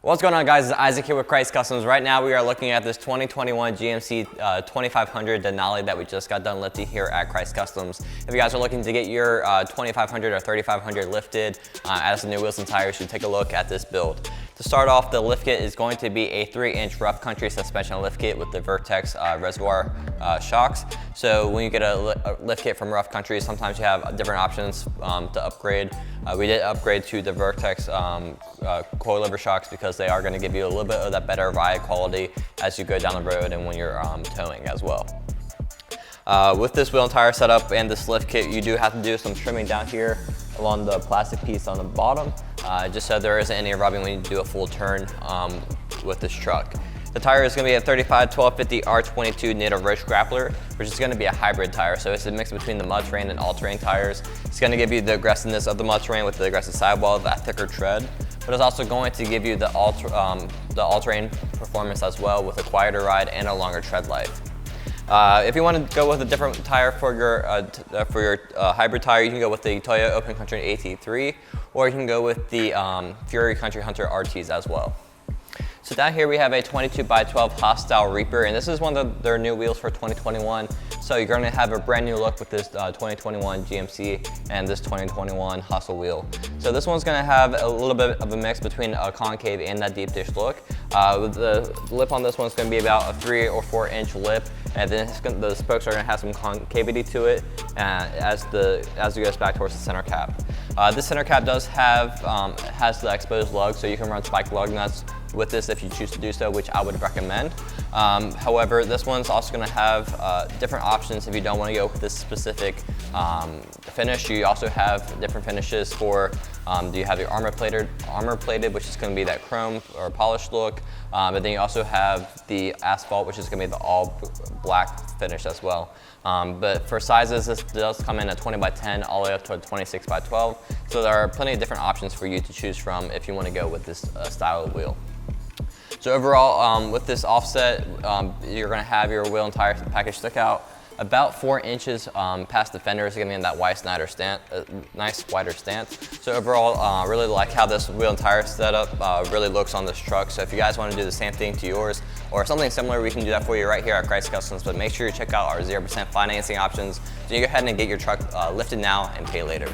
What's going on, guys? It's Isaac here with Krietz Customs. Right now we are looking at this 2021 GMC 2500 Denali that we just got done lifting here at Krietz Customs. If you guys are looking to get your 2500 or 3500 lifted, add some new wheels and tires, you should take a look at this build. To start off, the lift kit is going to be a 3-inch rough country suspension lift kit with the Vertex reservoir shocks. So when you get a lift kit from rough country, sometimes you have different options to upgrade. We did upgrade to the Vertex coilover shocks because they are going to give you a little bit of that better ride quality as you go down the road and when you're towing as well. With this wheel and tire setup and this lift kit, you do have to do some trimming down here along the plastic piece on the bottom, just so there isn't any rubbing when you do a full turn with this truck. The tire is going to be a 35-1250 R22 Nitto Grappler, which is going to be a hybrid tire. So it's a mix between the mud terrain and all-terrain tires. It's going to give you the aggressiveness of the mud terrain with the aggressive sidewall, that thicker tread, but it's also going to give you the all-terrain performance as well with a quieter ride and a longer tread life. If you want to go with a different tire for your hybrid tire, you can go with the Toyota Open Country AT3, or you can go with the Fury Country Hunter RTs as well. So down here we have a 22x12 Hostile Reaper, and this is one of their new wheels for 2021. So you're going to have a brand new look with this 2021 GMC and this 2021 Hostile wheel. So this one's going to have a little bit of a mix between a concave and that deep dish look. The lip on this one's going to be about a 3 or 4 inch lip, and then the spokes are going to have some concavity to it as it goes back towards the center cap. This center cap does have has the exposed lug, so you can run spike lug nuts with this if you choose to do so, which I would recommend. However, this one's also going to have different options if you don't want to go with this specific finish. You also have different finishes for, do you have your armor plated, which is going to be that chrome or polished look, but then you also have the asphalt, which is going to be the all black finish as well. But for sizes, this does come in at 20x10 all the way up to 26x12. So there are plenty of different options for you to choose from if you want to go with this style of wheel. So overall, with this offset, you're going to have your wheel and tire package stick out about 4 inches past the fenders, getting in that nice wider stance. So overall, really like how this wheel and tire setup really looks on this truck. So if you guys want to do the same thing to yours or something similar, we can do that for you right here at Krietz Customs. But make sure you check out our 0% financing options. So you go ahead and get your truck lifted now and pay later.